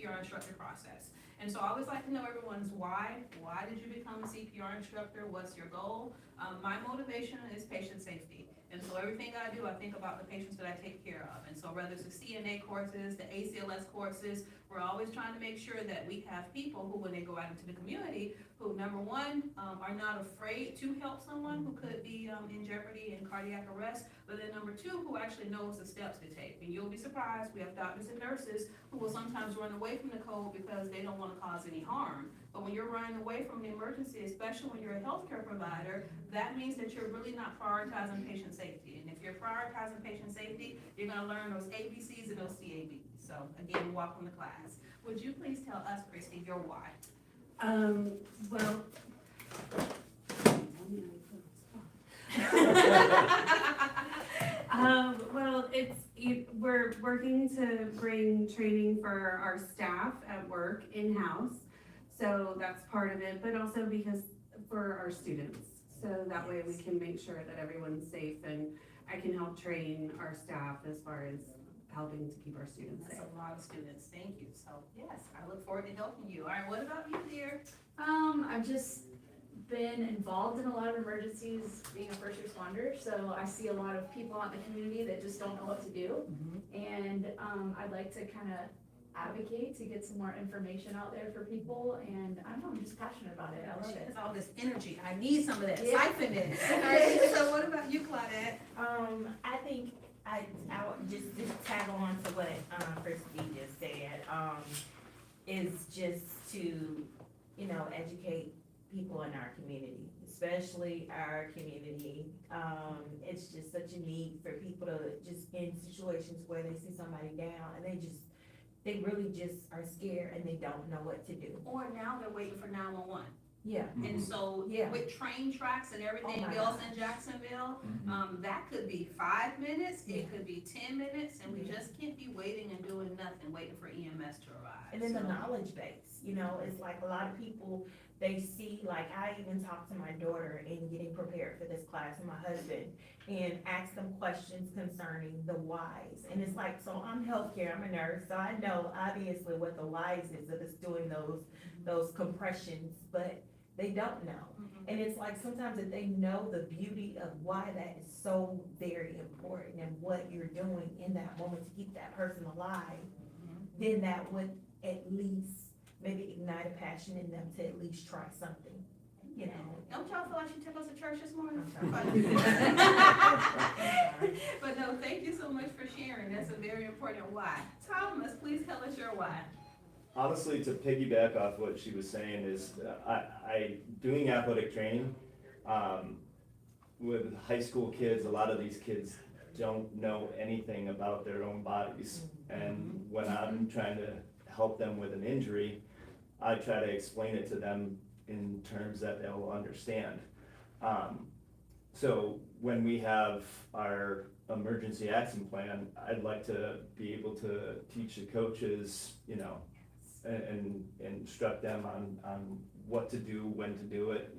CPR instructor process. And so I always like to know everyone's why. Why did you become a CPR instructor? What's your goal? My motivation is patient safety. And so everything I do, I think about the patients that I take care of. And so whether it's the CNA courses, the ACLS courses, we're always trying to make sure that we have people who, when they go out into the community, who, number one, are not afraid to help someone who could be in jeopardy in cardiac arrest, but then number two, who actually knows the steps to take. And you'll be surprised, we have doctors and nurses who will sometimes run away from the code because they don't want to cause any harm. But when you're running away from the emergency, especially when you're a healthcare provider, that means that you're really not prioritizing patient safety. And if you're prioritizing patient safety, you're going to learn those ABCs and those CABs. So again, welcome to class. Would you please tell us, Christy, your why? We're working to bring training for our staff at work in-house, so that's part of it, but also because for our students, so that way we can make sure that everyone's safe, and I can help train our staff as far as helping to keep our students safe. That's a lot of students, thank you. So yes, I look forward to helping you. All right, what about you, dear? I've just been involved in a lot of emergencies being a first responder, so I see a lot of people out in the community that just don't know what to do. And I'd like to kind of advocate to get some more information out there for people, and I don't know, I'm just passionate about it. I love it. It's all this energy. I need some of that. Yeah. Siphon it. All right, so what about you, Claudette? I think I would just tag on to what Christy just said, is just to, educate people in our community, especially our community. It's just such a need for people to just in situations where they see somebody down and they really just are scared and they don't know what to do. Or now they're waiting for 911. Yeah. And so Yeah. with train tracks and everything Oh my else gosh. in Jacksonville, that could be 5 minutes, it could be 10 minutes, and we just can't be waiting and doing nothing, waiting for EMS to arrive. And then the So- knowledge base, it's like a lot of people, they see, like, I even talked to my daughter in getting prepared for this class and my husband, and asked them questions concerning the whys. And it's like, so I'm healthcare, I'm a nurse, so I know obviously what the whys is of us doing those compressions, but they don't know. And it's like sometimes if they know the beauty of why that is so very important and what you're doing in that moment to keep that person alive, then that would at least maybe ignite a passion in them to at least try something, Don't y'all feel like she took us to church this morning? I'm But no, thank you so much for sharing. That's a very important why. Thomas, please tell us your why. Honestly, to piggyback off what she was saying is, I doing athletic training, with high school kids, a lot of these kids don't know anything about their own bodies. And when I'm trying to help them with an injury, I try to explain it to them in terms that they'll understand. So when we have our emergency action plan, I'd like to be able to teach the coaches, and instruct them on what to do, when to do it,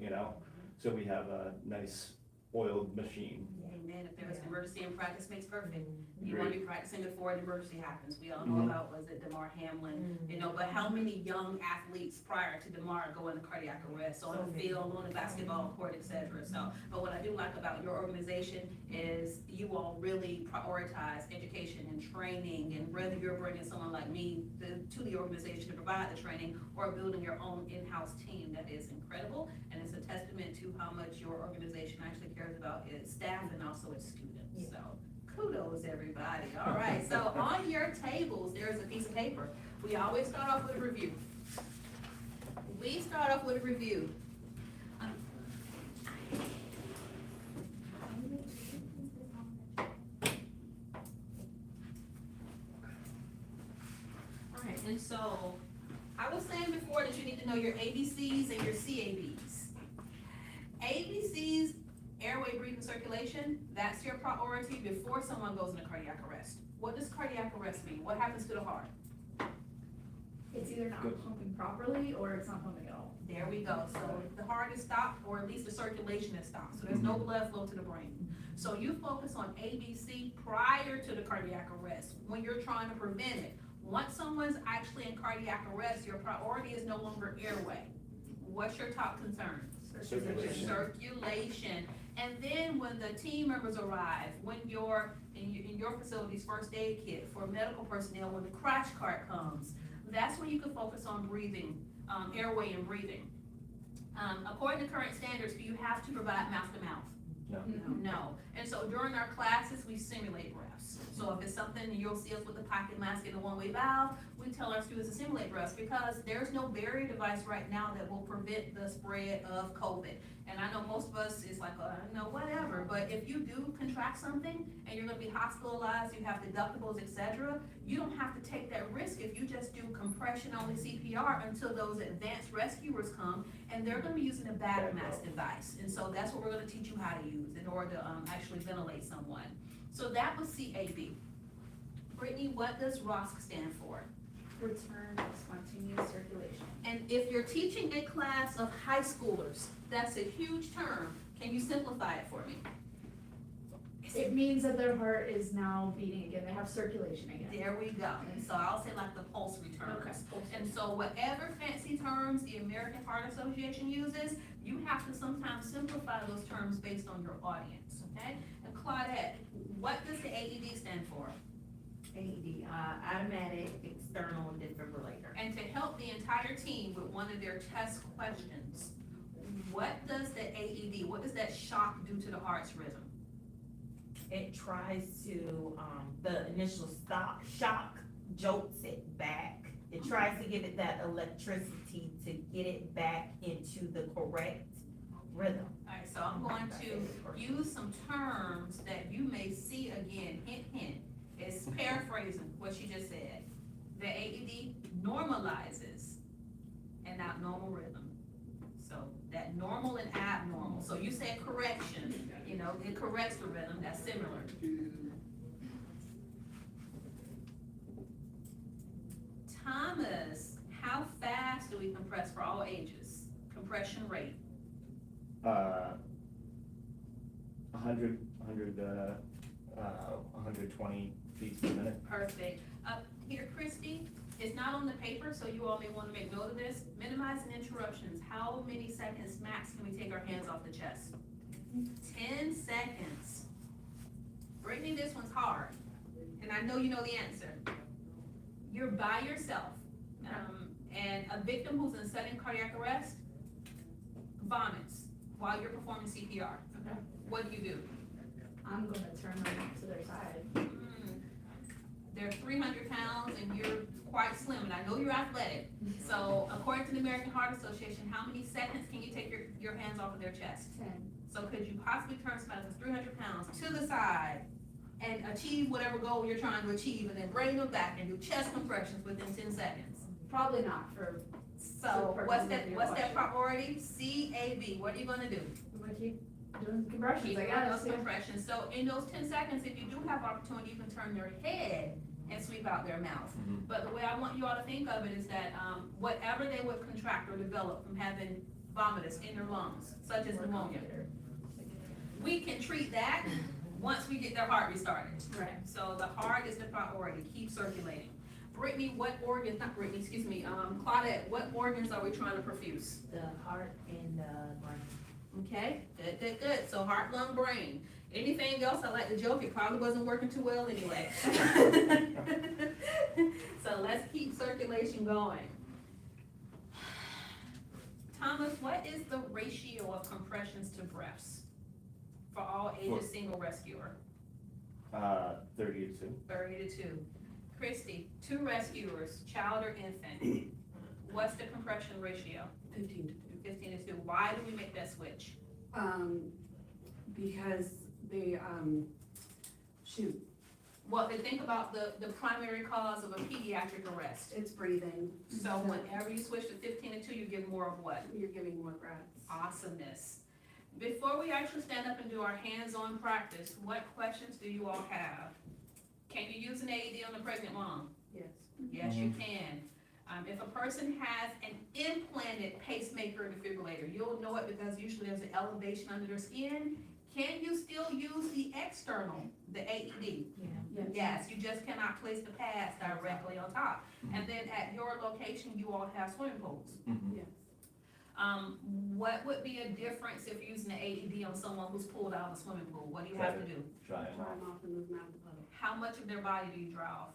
so we have a nice oiled machine. Amen. If there's an emergency and practice makes perfect. You Great. want to be practicing before an emergency happens. We all know about, was it DeMar Hamlin, but how many young athletes prior to DeMar go into cardiac arrest on the field, on the basketball court, et cetera. So, but what I do like about your organization is you all really prioritize education and training, and whether you're bringing someone like me to the organization to provide the training or building your own in-house team, that is incredible. And it's a testament to how much your organization actually cares about its staff and also its students. So kudos, everybody. All right, so on your tables, there's a piece of paper. We always start off with a review. All right, and so I was saying before that you need to know your ABCs and your CABs. ABCs, airway, breathing, circulation, that's your priority before someone goes into cardiac arrest. What does cardiac arrest mean? What happens to the heart? It's either not pumping properly or it's not pumping at all. There we go. So the heart is stopped, or at least the circulation is stopped. So there's no blood flow to the brain. So you focus on ABC prior to the cardiac arrest when you're trying to prevent it. Once someone's actually in cardiac arrest, your priority is no longer airway. What's your top concern? Circulation. And then when the team members arrive, when you're in your facility's first aid kit for medical personnel, when the crash cart comes, that's when you can focus on breathing, airway and breathing. According to current standards, do you have to provide mouth to mouth? No. No. And so during our classes, we simulate breaths. So if it's something, you'll see us with a pocket mask and a one-way valve, we tell our students to simulate breaths because there's no barrier device right now that will prevent the spread of COVID. And I know most of us is like, no, whatever, but if you do contract something and you're gonna be hospitalized, you have deductibles, et cetera, you don't have to take that risk if you just do compression-only CPR until those advanced rescuers come, and they're gonna be using a bag mask device. And so that's what we're gonna teach you how to use in order to actually ventilate someone. So that was CAB. Brittany, what does ROSC stand for? Return of spontaneous circulation. And if you're teaching a class of high schoolers, that's a huge term. Can you simplify it for me? It means that their heart is now beating again, they have circulation again. There we go. And so I'll say like the pulse returns. And so whatever fancy terms the American Heart Association uses, you have to sometimes simplify those terms based on your audience, okay? And Claudette, what does the AED stand for? AED, automatic external defibrillator. And to help the entire team with one of their test questions, what does the AED, what does that shock do to the heart's rhythm? It tries to, the initial shock jolts it back. It tries to give it that electricity to get it back into the correct rhythm. All right, so I'm going to use some terms that you may see again, hint, hint. It's paraphrasing what she just said. The AED normalizes an abnormal rhythm. So that normal and abnormal. So you said correction, you know, it corrects the rhythm, that's similar. Thomas, how fast do we compress for all ages? Compression rate? 120 feet per minute. Perfect. Here, Christy, it's not on the paper, so you all may want to make note of this. Minimizing interruptions. How many seconds max can we take our hands off the chest? 10 seconds. Brittany, this one's hard, and I know you know the answer. You're by yourself, and a victim who's in sudden cardiac arrest vomits while you're performing CPR. Okay. What do you do? I'm gonna turn them to their side. They're 300 pounds and you're quite slim, and I know you're athletic. So according to the American Heart Association, how many seconds can you take your hands off of their chest? 10. So could you possibly turn somebody that's 300 pounds to the side and achieve whatever goal you're trying to achieve, and then bring them back and do chest compressions within 10 seconds? Probably not for. So what's that priority? CAB, what are you gonna do? I'm gonna keep doing compressions, Keep I doing guess. those compressions. So in those 10 seconds, if you do have opportunity, you can turn their head and sweep out their mouth. Mhm. But the way I want you all to think of it is that whatever they would contract or develop from having vomitus in their lungs, such as pneumonia, we can treat that once we get their heart restarted. Right. So the heart is the priority, keep circulating. Brittany, what organs, not Brittany, excuse me, Claudette, what organs are we trying to perfuse? The heart and the brain. Okay, good. So heart, lung, brain. Anything else? I like to joke, it probably wasn't working too well anyway. So let's keep circulation going. Thomas, what is the ratio of compressions to breaths for all ages, single rescuer? 30 to 2. 30 to 2. Christy, 2 rescuers, child or infant. What's the compression ratio? 15 to 2. 15 to 2. Why do we make that switch? Because they, shoot, Well, they think about the primary cause of a pediatric arrest. it's breathing. So whenever you switch to 15 to 2, you give more of what? You're giving more breaths. Awesomeness. Before we actually stand up and do our hands-on practice, what questions do you all have? Can you use an AED on a pregnant mom? Yes. Yes, you can. If a person has an implanted pacemaker defibrillator, you'll know it because usually there's an elevation under their skin. Can you still use the external, the AED? Yes, you just cannot place the pads directly on top. And then at your location, you all have swimming pools. Mhm. Yes. What would be a difference if you're using an AED on someone who's pulled out of a swimming pool? What do you have to do? Try 'em. Dry them off and move them out of the puddle. How much of their body do you dry off?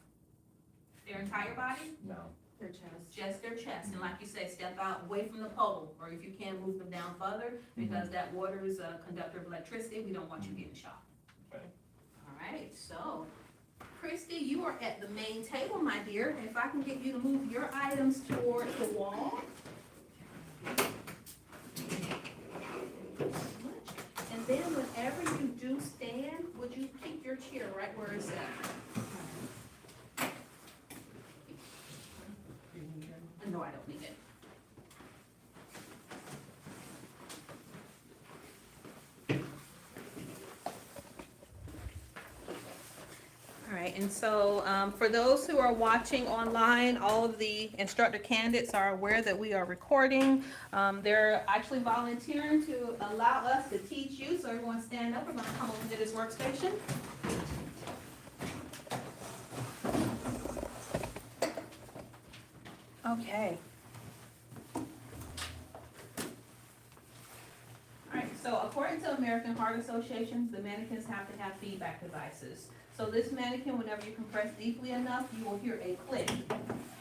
Their entire body? No. Their chest. Just their chest, and like you say, step out away from the puddle, or if you can, move them down further, because that water is a conductor of electricity, we don't want you getting shocked. Right. All right, so, Christy, you are at the main table, my dear, if I can get you to move your items towards the wall. And then whenever you do stand, would you keep your chair right where it's at? No, I don't need it. All right, and so for those who are watching online, all of the instructor candidates are aware that we are recording. They're actually volunteering to allow us to teach you, so everyone stand up. We're gonna come over to this workstation. Okay. Alright, so according to American Heart Association, the mannequins have to have feedback devices. So this mannequin, whenever you compress deeply enough, you will hear a click.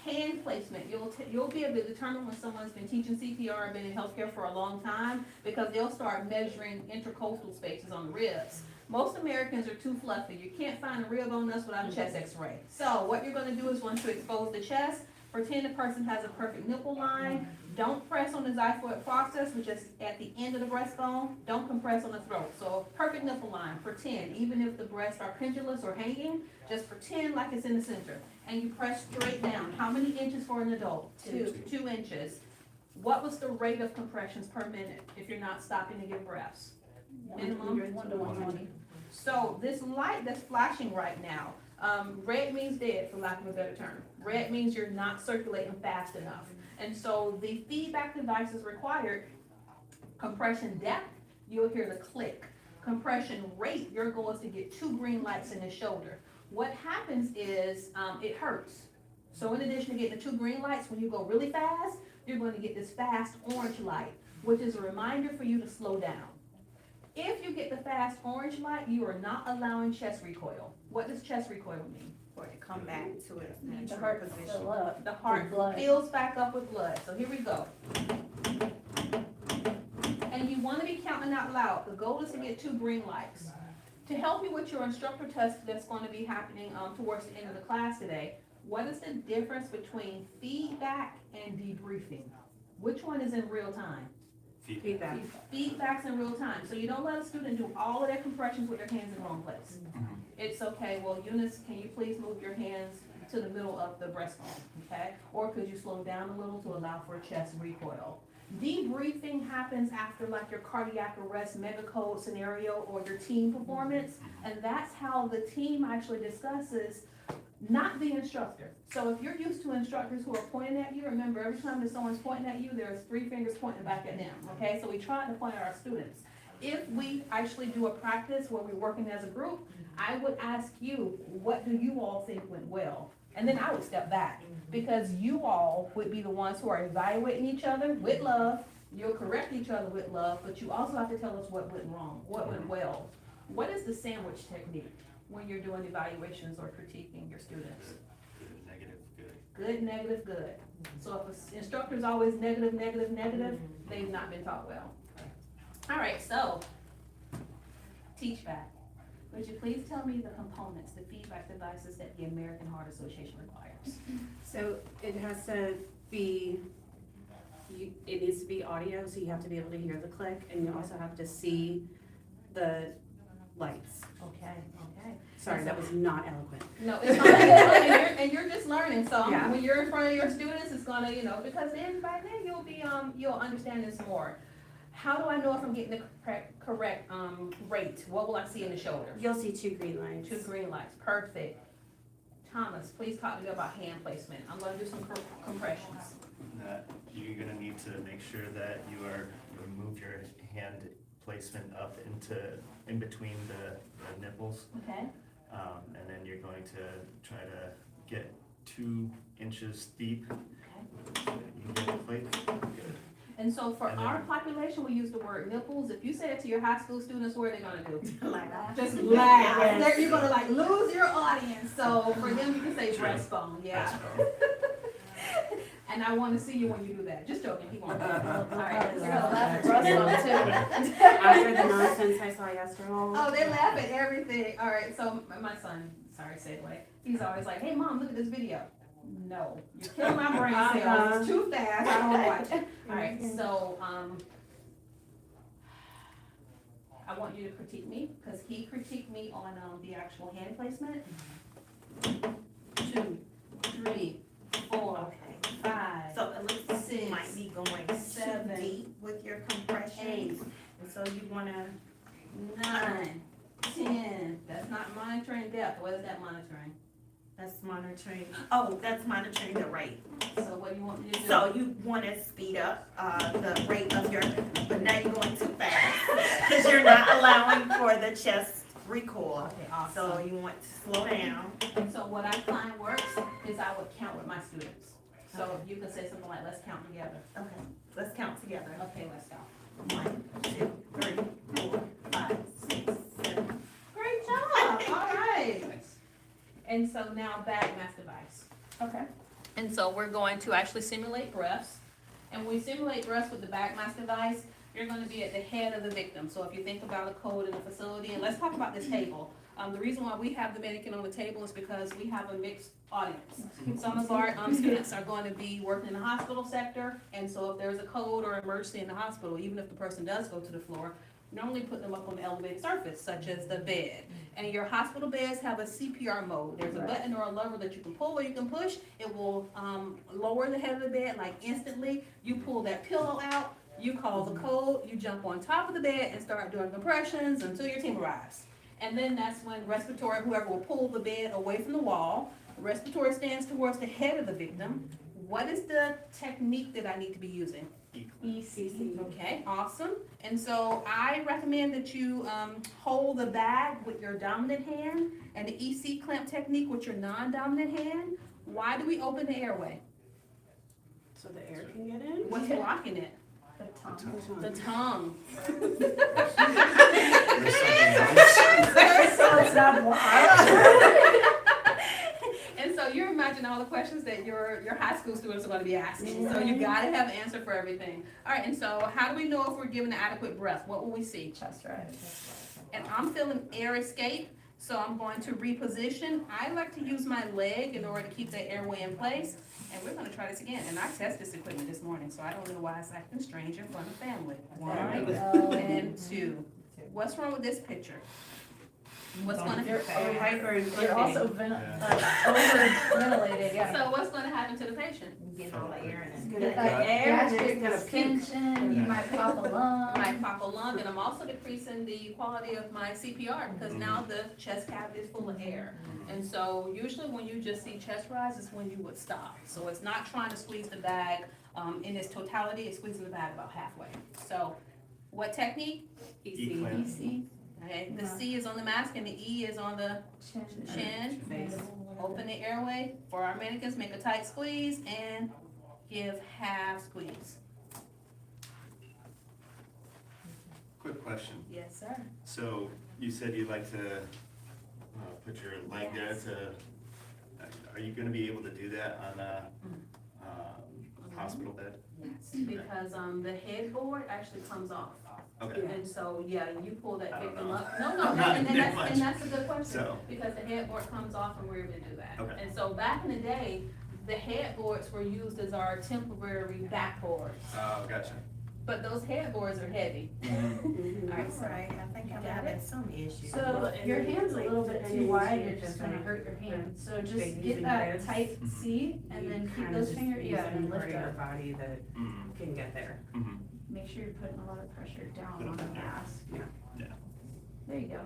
Hand placement, you'll be able to determine when someone's been teaching CPR and been in healthcare for a long time, because they'll start measuring intercostal spaces on the ribs. Most Americans are too fluffy. You can't find a rib on us without a chest x-ray. So what you're gonna do is, once you expose the chest, pretend the person has a perfect nipple line. Don't press on the xiphoid process, which is at the end of the breastbone. Don't compress on the throat. So perfect nipple line, pretend, even if the breasts are pendulous or hanging, just pretend like it's in the center. And you press straight down. How many inches for an adult? 2 inches. What was the rate of compressions per minute if you're not stopping to give breaths? Minimum? 1 to 120. So this light that's flashing right now, red means dead, for lack of a better term. Red means you're not circulating fast enough. And so the feedback device is required. Compression depth, you'll hear the click. Compression rate, your goal is to get 2 green lights in the shoulder. What happens is, it hurts. So in addition to getting the 2 green lights, when you go really fast, you're going to get this fast orange light, which is a reminder for you to slow down. If you get the fast orange light, you are not allowing chest recoil. What does chest recoil mean? For it to come back to its The natural heart position. fill up. The heart Blood. fills back up with blood. So here we go. And you want to be counting out loud. The goal is to get 2 green lights. To help you with your instructor test that's going to be happening towards the end of the class today, what is the difference between feedback and debriefing? Which one is in real time? Feedback. Feedback's in real time. So you don't let a student do all of their compressions with their hands in the wrong place. It's okay, well, Eunice, can you please move your hands to the middle of the breastbone, okay? Or could you slow down a little to allow for a chest recoil? Debriefing happens after like your cardiac arrest mega code scenario or your team performance, and that's how the team actually discusses, not the instructor. So if you're used to instructors who are pointing at you, remember every time that someone's pointing at you, there's 3 fingers pointing back at them, okay? So we try to point at our students. If we actually do a practice where we're working as a group, I would ask you, what do you all think went well? And then I would step back, because you all would be the ones who are evaluating each other with love. You'll correct each other with love, but you also have to tell us what went wrong, what went well. What is the sandwich technique when you're doing evaluations or critiquing your students? Good, negative, good. Good, negative, good. So if an instructor's always negative, negative, negative, they've not been taught well. All right, so, teach back. Would you please tell me the components, the feedback devices that the American Heart Association requires? So it has to be, it needs to be audio, so you have to be able to hear the click, and you also have to see the lights. Okay, okay. Sorry, that was not eloquent. No, it's not, and you're just learning, so Yeah. when you're in front of your students, it's gonna, because then by then you'll be, you'll understand this more. How do I know if I'm getting the correct rate? What will I see in the shoulder? You'll see 2 green lights. 2 green lights, perfect. Thomas, please talk to me about hand placement. I'm gonna do some compressions. That you're gonna need to make sure that you move your hand placement up in between the nipples. Okay. And then you're going to try to get 2 inches deep. Okay. You can get the plate. Good. And so for And then- our population, we use the word nipples. If you say it to your high school students, what are they gonna do? Laugh. Just laugh. Yes. They're- You're gonna like lose your audience. So for them, you can say True. breastbone, yeah. That's cool. And I wanna see you when you do that. Just joking, he won't. All right. We're gonna laugh at breastbone too. After the nonsense I saw yesterday. Oh, they laugh at everything. All right, so my son, sorry, say it away. He's always like, "Hey, mom, look at this video." No, you're killing my brain cells. It's too fast. I don't watch it. All right, so I want you to critique me because he critiqued me on the actual hand placement. 2, 3, 4, Okay. 5, So it looks like you 6, might be going 7, too deep with your compression. 8, And so you wanna, 9, 10. That's not monitoring depth. What is that monitoring? that's monitoring, oh, that's monitoring the rate. So what do you want me to do? So you wanna speed up, the rate of your, but now you're going too fast. Cause you're not allowing for the chest recoil. Okay, awesome. So you want to slow down. And so what I find works is I would count with my students. So you can say something like, let's count together. Okay, let's count together. Okay, let's go. 1, 2, 3, 4, 5, 6, 7. Great job, all right. And so now bag mass device. Okay. And so we're going to actually simulate breaths. And when we simulate breaths with the back mask device, you're gonna be at the head of the victim. So if you think about a code in a facility, and let's talk about this table. The reason why we have the mannequin on the table is because we have a mixed audience. Some of our students are going to be working in the hospital sector, and so if there's a code or emergency in the hospital, even if the person does go to the floor, normally put them up on the elevated surface, such as the bed. And your hospital beds have a CPR mode. There's a button or a lever that you can pull or you can push. It will lower the head of the bed like instantly. You pull that pillow out, you call the code, you jump on top of the bed and start doing compressions until your team arrives. And then that's when respiratory, whoever will pull the bed away from the wall, respiratory stands towards the head of the victim. What is the technique that I need to be using? ECC. Okay, awesome. And so I recommend that you hold the bag with your dominant hand and the EC clamp technique with your non-dominant hand. Why do we open the airway? So the air can get in? What's blocking it? The tongue. The tongue. There's something else. So it's not blocked. And so you imagine all the questions that your high school students are going to be asking. So you got to have an answer for everything. All right, and so how do we know if we're giving an adequate breath? What will we see? Chest rise. And I'm feeling air escape, so I'm going to reposition. I like to use my leg in order to keep that airway in place. And we're gonna try this again. And I tested this equipment this morning, so I don't know why it's acting strange in front of family. There we 1 go. and 2. What's wrong with this picture? What's gonna You're Hyper also over-ventilated, yeah. So what's gonna happen to the patient? Get all the air in it. Get Like air, gastric it's gonna puke. distension, you might pop a lung. I might pop a lung, and I'm also decreasing the quality of my CPR because now the chest cavity is full of air. And so usually when you just see chest rise is when you would stop. So it's not trying to squeeze the bag in its totality, it's squeezing the bag about halfway. So what technique? E-clamp. EC. Okay, the C is on the mask and the E is on the chin. Open the airway. For our mannequins, make a tight squeeze and give half squeeze. Quick question. Yes, sir. So you said you like to put your leg there to, are you gonna be able to do that on a hospital bed? Yes, because the headboard actually comes off. Okay. And so, yeah, you pull that I don't victim know. up. No, and that's a good question. So, Because the headboard comes off and we're able to do that. Okay. And so back in the day, the headboards were used as our temporary backboards. oh, gotcha. But those headboards are heavy. Mhm. All right, so Right, I think I'm having some issues. So your hand's a little bit too wide, you're just gonna hurt your hand. So just get that tight C and then keep those fingers, yeah, and lift your up. body that Mhm. can get there. Mhm. Make sure you're putting a lot of pressure down Put on it the up there. mask. Yeah. There you go.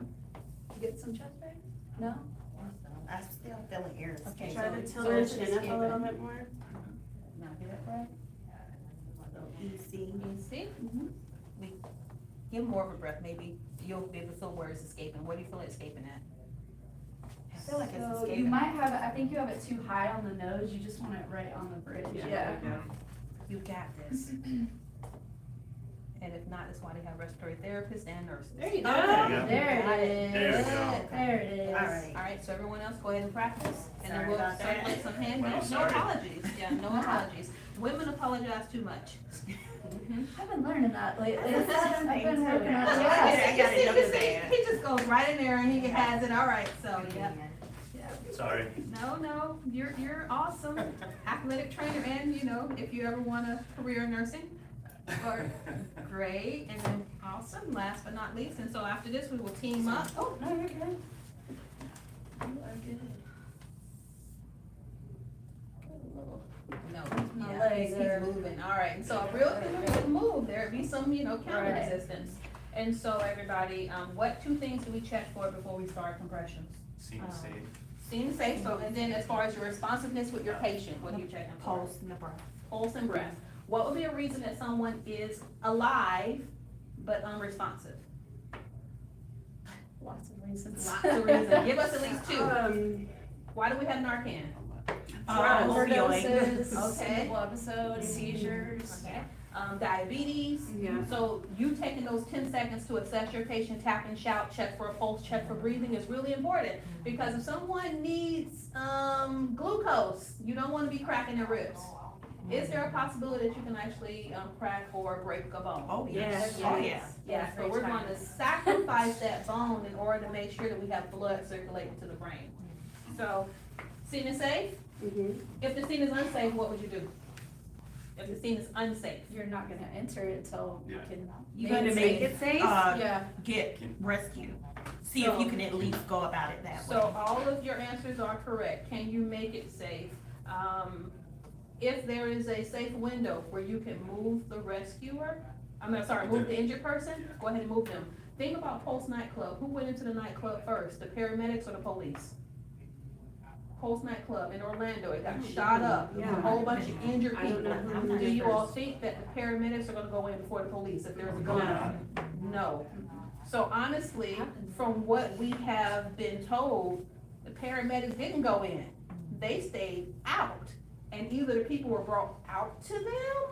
get some chest pain? No? I'm still feeling air. Okay, Try so- to so tilt your it's chin up a escaping. little bit more. Now get it right. EC. EC. give more of a breath, maybe you'll be able to feel where it's escaping. Where do you feel it escaping at? I feel like it's So you escaping. might have, I think you have it too high on the nose, you just want it right on the bridge, yeah. You got this. And if not, that's why they have respiratory therapists and nurses. There you go. There you go. There it is. There we go. There it is. Alright. All right, so everyone else, go ahead and practice, and then Sorry we'll about that. circulate some hand, Well, no sorry. apologies, yeah, no apologies. Women apologize too much. I've been learning that lately. That's the I've same been thing, working too. on Yeah. it. I got it over there. He just goes right in there and he has it, all right, so, yeah. Sorry. No, you're awesome, athletic trainer, and, you know, if you ever want a career in nursing, or, great, and then awesome, last but not least, and so after this, we will team up. Oh, no, you're good. You are good. No, My yeah, legs he's are- moving, all right, and so a real good move, there'd be some, you know, counter Right. resistance. And so everybody, what two things do we check for before we start compressions? Seems safe. Seems safe, so, and then as far as your responsiveness with your patient, what are you checking for? Pulse and the breath. Pulse and breath. What would be a reason that someone is alive but unresponsive? Lots of reasons. Lots of reasons, give us at least two. Why do we have Narcan? Overdoses, Okay. single episodes, seizures. Okay. Diabetes. Yeah. So you taking those 10 seconds to assess your patient, tap and shout, check for a pulse, check for breathing is really important. Because if someone needs, glucose, you don't wanna be cracking their ribs. Is there a possibility that you can actually, crack or break a bone? Oh, Yes, yes. Oh, yeah. yes. Yeah, so we're gonna sacrifice that bone in order to make sure that we have blood circulating to the brain. So, scene is safe? Mhm. If the scene is unsafe, what would you do? If the scene is unsafe? You're not gonna enter it until you Yeah. can. You gotta make it safe. Yeah. Get rescue. See if you can at least go about it that way. So all of your answers are correct. Can you make it safe? If there is a safe window where you can move the rescuer, move the injured person, go ahead and move them. Think about Pulse nightclub. Who went into the nightclub first, the paramedics or the police? Pulse nightclub in Orlando, it got shot up, there was a whole bunch of injured I don't people. know who Do you all first. think that the paramedics are gonna go in before the police if there's a gun? No. So honestly, from what we have been told, the paramedics didn't go in. They stayed out. And either the people were brought out to them,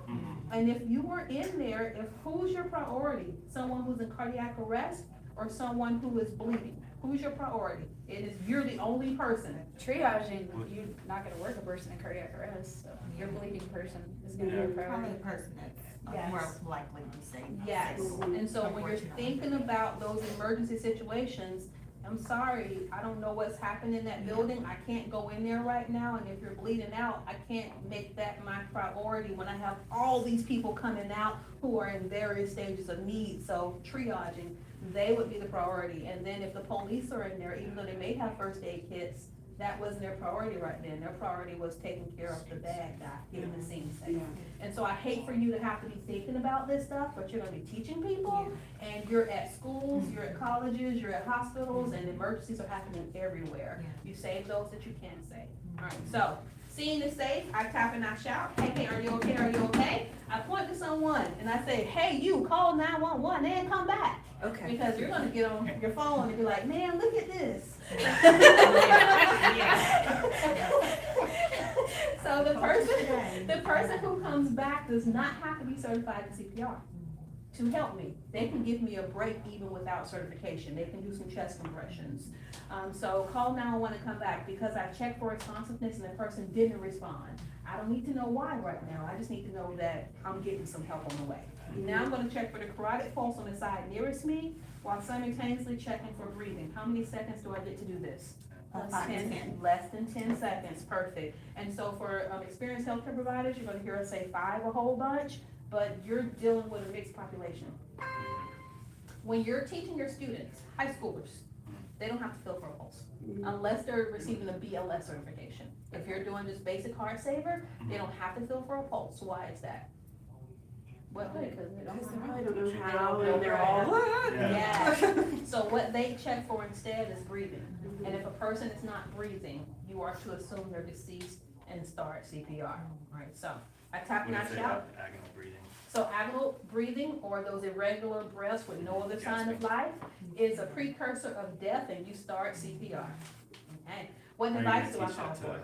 Mhm. and if you were in there, who's your priority? Someone who's in cardiac arrest or someone who is bleeding? Who's your priority? You're the only person. Triaging, you're not gonna work a person in cardiac arrest, so your bleeding person is gonna be your Probably priority. the person that's Yes. more likely to be safe. Yes, and so when you're Unfortunately. thinking about those emergency situations, I'm sorry, I don't know what's happened in that building, I can't go in there right now, and if you're bleeding out, I can't make that my priority when I have all these people coming out who are in various stages of need, so triaging, they would be the priority, and then if the police are in there, even though they may have first aid kits, that wasn't their priority right then, their priority was taking care of the bad guy, getting the scene safe. And so I hate for you to have to be thinking about this stuff, but you're gonna be teaching people, and you're at schools, you're at colleges, you're at hospitals, and emergencies are happening everywhere. You save those that you can save. Alright, so, scene is safe, I tap and I shout, hey, are you okay, are you okay? I point to someone, and I say, hey, you, call 911 and come back. Okay. Because you're gonna get on your phone and be like, man, look at this. So the person who comes back does not have to be certified in CPR to help me. They can give me a break even without certification. They can do some chest compressions. So call 911 and come back because I checked for responsiveness and the person didn't respond. I don't need to know why right now. I just need to know that I'm getting some help on the way. Now I'm gonna check for the carotid pulse on the side nearest me while simultaneously checking for breathing. How many seconds do I get to do this? Less than 10 seconds, perfect. And so for experienced healthcare providers, you're gonna hear us say 5 a whole bunch, but you're dealing with a mixed population. When you're teaching your students, high schoolers, they don't have to feel for a pulse unless they're receiving a BLS certification. If you're doing just basic heart saver, they don't have to feel for a pulse. Why is that? What? Because they don't Because they know. probably don't know They how, don't know and they're right. all, Yeah. So what they check for instead is breathing. And if a person is not breathing, you are to assume they're deceased and start CPR. Right, so I tap What and I if they shout. have agonal breathing? So abdominal breathing, or those irregular breaths with no other sign of life, is a precursor of death, and you start CPR. Okay, what How are you device do gonna I teach call that for? to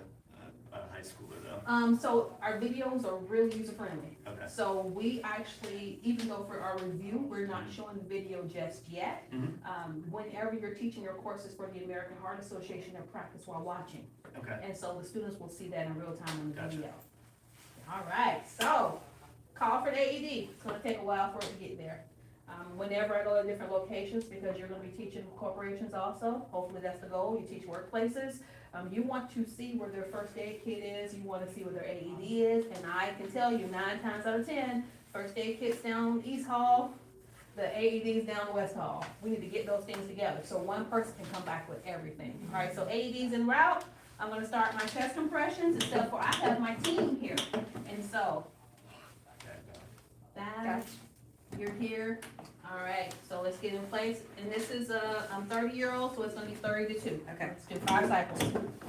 a high schooler though? So our videos are really user friendly. Okay. So we actually, even though for our review, we're not showing the video just yet. Mhm. Whenever you're teaching your courses for the American Heart Association, they're practice while watching. Okay. And so the students will see that in real time on the Gotcha. video. All right, so call for the AED. It's gonna take a while for it to get there. Whenever I go to different locations, because you're gonna be teaching corporations also, hopefully that's the goal, you teach workplaces. You want to see where their first aid kit is, you wanna see where their AED is, and I can tell you 9 times out of 10, first aid kit's down East Hall, the AED's down West Hall. We need to get those things together, so one person can come back with everything. All right, so AED's en route. I'm gonna start my chest compressions, except for I have my team here, and so, that, you're here. All right, so let's get in place, and this is I'm 30-year-old, so it's gonna be 30 to 2. Okay, let's do 5 cycles.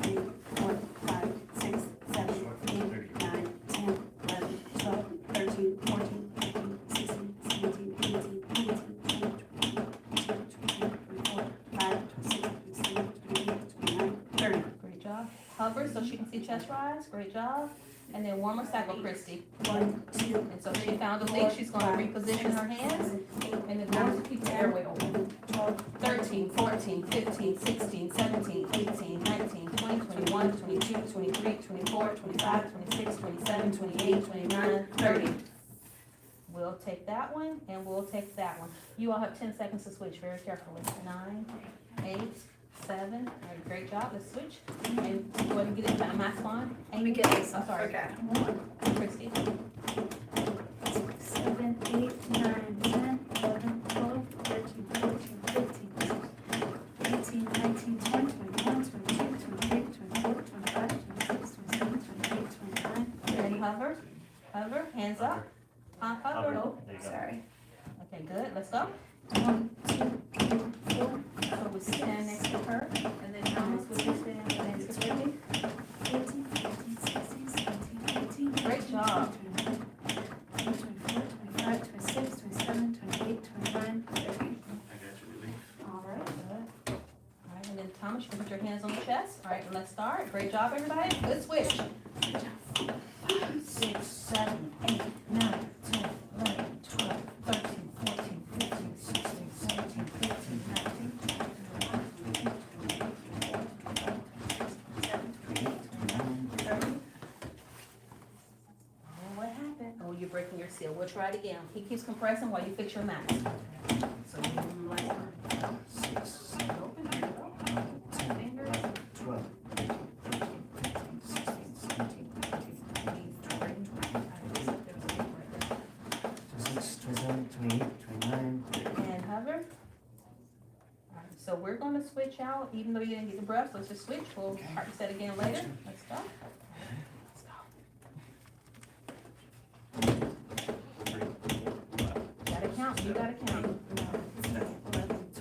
3, 4, 5, 6, 7, 8, 9, 10, 11, 12, 13, 14, 15, 16, 17, 18, 19, 20, 21, 22, 23, 24, 25, 26, 27, 28, 29, 30. Great job. Hover so she can see chest rise. Great job. And then one more cycle, Christy. 1, 2, And so she found a leak. She's gonna reposition her hands, and then going to keep the airway open. 12, 13, 14, 15, 16, 17, 18, 19, 20, 21, 22, 23, 24, 25, 26, 27, 28, 29, 30. We'll take that one, and we'll take that one. You all have 10 seconds to switch very carefully. 9, 8, 7. All right, great job. Let's switch. And go ahead and get it. Max on. Let me get this. I'm sorry. Okay. Christy. 7, 8, 9, 10, 11, 12, 13, 14, 15, 16, 18, 19, 20, 21, 22, 23, 24, 25, 26, 27, 28, 29, Ready, hover. Hover. Hands up. Hover. There you go. Sorry. Okay, good. Let's go. 1, 2, 3, 4, So we stand next to her, and then Thomas will just stand next to me. 14, 15, 16, 17, 18. Great job. 24, 25, 26, 27, 28, 29, 30. I got you, Lily. All right, good. All right, and then Thomas, you can put your hands on the chest. All right, and let's start. Great job, everybody. Good switch. 5, 6, 7, 8, 9, 10, 11, 12, 13, 14, 15, 16, 17, 18, 19, 20, Oh, what happened? Oh, you're breaking your seal. We'll try it again. He keeps compressing while you fix your mask. So you like 6, 7, open, here you go. 10, Fingers. 12, 15, 16, 17, 18, 20, 26, 27, 28, 29, 30. And hover. All right, so we're gonna switch out, even though you didn't get the breath, let's just switch. We'll practice that again later. Let's go. Let's go. Gotta count, you gotta count. 11,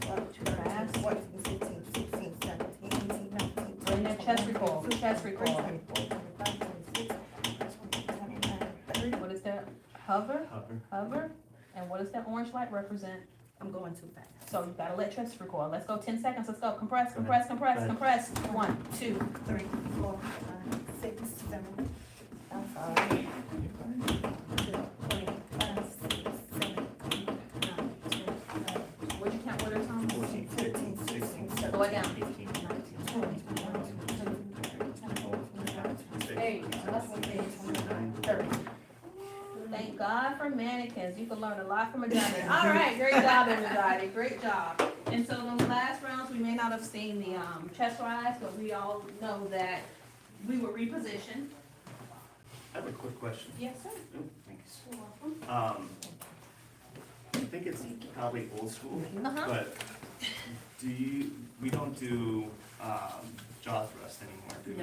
12, Too fast. 14, 15, 16, 17, 18, 19, Bring that chest recoil, chest recoil. 24, 25, 26, 29, 30. What is that? Hover, Hover. hover. And what does that orange light represent? I'm going too fast. So you gotta let chest recoil. Let's go 10 seconds. Let's go. Compress, Go compress, ahead. compress, Go ahead. compress. 1, 2. 3, 4, 5, 6, 7. I'm sorry. 25, 6, 7, 8, 9, 10, 11, What'd you count with her, Tom? 14, 15, 16, 17, Go down. 18, 19, 20, 21, 22, 24, 25, 26, There you go. That's what it is. 29, 30. Thank God for Manikins. You can learn a lot from a dummy. All right, great job, everybody. Great job. And so those last rounds, we may not have seen the chest rise, but we all know that we were repositioned. I have a quick question. Yes, sir. Thanks. You're welcome. I think it's probably old school, Uh-huh. but we don't do, jaw thrust anymore, do we?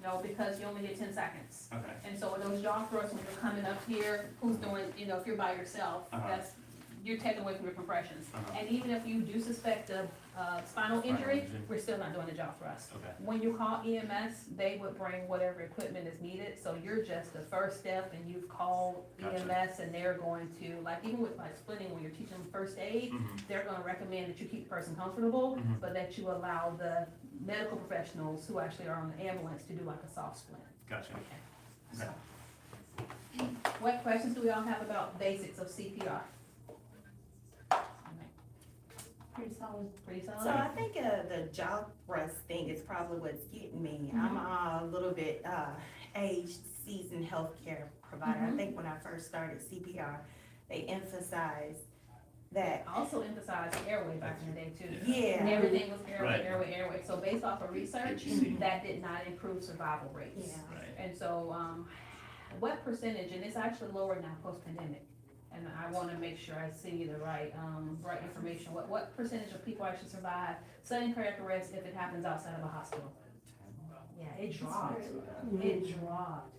No, because you only get 10 seconds. Okay, And so with those jaw thrusts, when you're coming up here, who's doing, if you're by yourself, Uh-huh. that's you're taken away from your compressions. Uh-huh. And even if you do suspect a spinal injury, injury. we're still not doing the job for us. Okay. When you call EMS, they would bring whatever equipment is needed, so you're just the first step and you've called Gotcha. EMS and they're going to, like even with like splitting, when you're teaching them first aid, Mhm. they're gonna recommend that you keep the person comfortable, Mhm. but that you allow the medical professionals who actually are on the ambulance to do like a soft splint. Gotcha. So, what questions do we all have about basics of CPR? Pretty solid. Pretty So solid? I think the jaw thrust thing is probably what's getting me. I'm a little bit aged, seasoned healthcare provider. I think when I first started CPR, they emphasized that, Also emphasize airway back in the day too. yeah, And everything was airway, Right. airway. So based off of research, that did not improve survival rates. yeah. Right. And so, what percentage, and it's actually lower now post-pandemic, and I wanna make sure I see the right information, what percentage of people actually survive sudden cardiac arrest if it happens outside of a hospital? Yeah, it dropped, it dropped,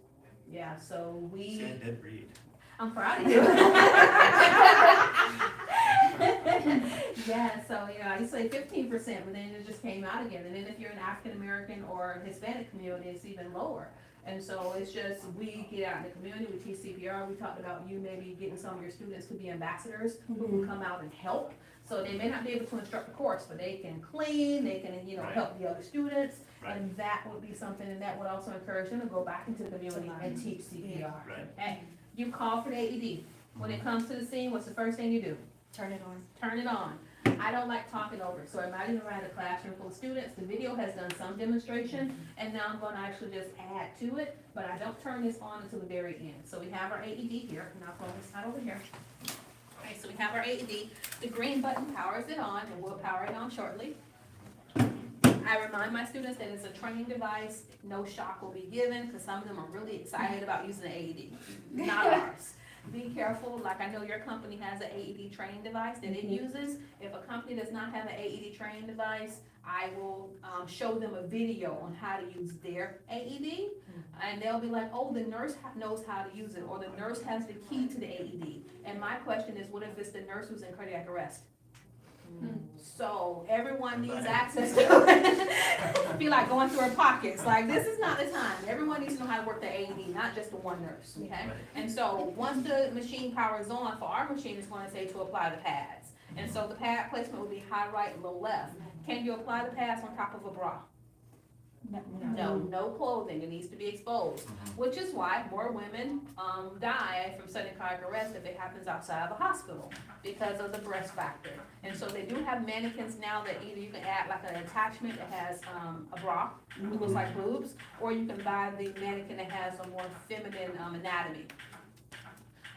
yeah, so we. Say it did read. I'm proud of you. Yeah, so, you know, I used to say 15%, but then it just came out again. And then if you're an African American or Hispanic community, it's even lower. And so it's just, we get out in the community, we teach CPR, we talked about you maybe getting some of your students to be ambassadors who can come out and help. So they may not be able to instruct the course, but they can clean, they can, you know, Right. help the other students. Right. And that would be something, and that would also encourage them to go back into the community and teach CPR. Right. And you call for the AED. When it comes to the scene, what's the first thing you do? Turn it on. Turn it on. I don't like talking over it. So imagine if I had a classroom full of students, the video has done some demonstration, and now I'm gonna actually just add to it, but I don't turn this on until the very end. So we have our AED here, and I'll pull this side over here. Okay, so we have our AED. The green button powers it on, and we'll power it on shortly. I remind my students that it's a training device, no shock will be given, because some of them are really excited about using the AED, not ours. Be careful, like I know your company has an AED training device that it uses. If a company does not have an AED training device, I will show them a video on how to use their AED. And they'll be like, oh, the nurse knows how to use it, or the nurse has the key to the AED. And my question is, what if it's the nurse who's in cardiac arrest? So everyone needs access to it. Be like going through her pockets, like this is not the time. Everyone needs to know how to work the AED, not just the one nurse, okay? Right. And so once the machine power is on, for our machine, it's gonna say to apply the pads. And so the pad placement will be high right, low left. Can you apply the pads on top of a bra? No, no clothing, it needs to be exposed, which is why more women, die from sudden cardiac arrest if it happens outside of a hospital, because of the breast factor. And so they do have Manikins now that either you can add like an attachment that has, a bra, it looks like boobs, or you can buy the mannequin that has a more feminine, anatomy.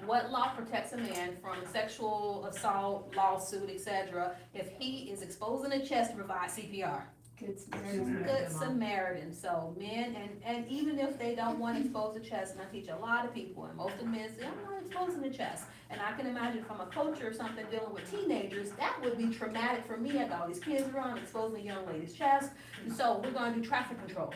What law protects a man from sexual assault, lawsuit, etc., if he is exposing the chest to provide CPR? Good Good Samaritan. So men, and even if they don't want to expose the chest, and I teach a lot of people, and most of the men say, I'm not exposing the chest. And I can imagine from a coach or something dealing with teenagers, that would be traumatic for me. I got all these kids around exposing a young lady's chest. And so we're gonna do traffic control.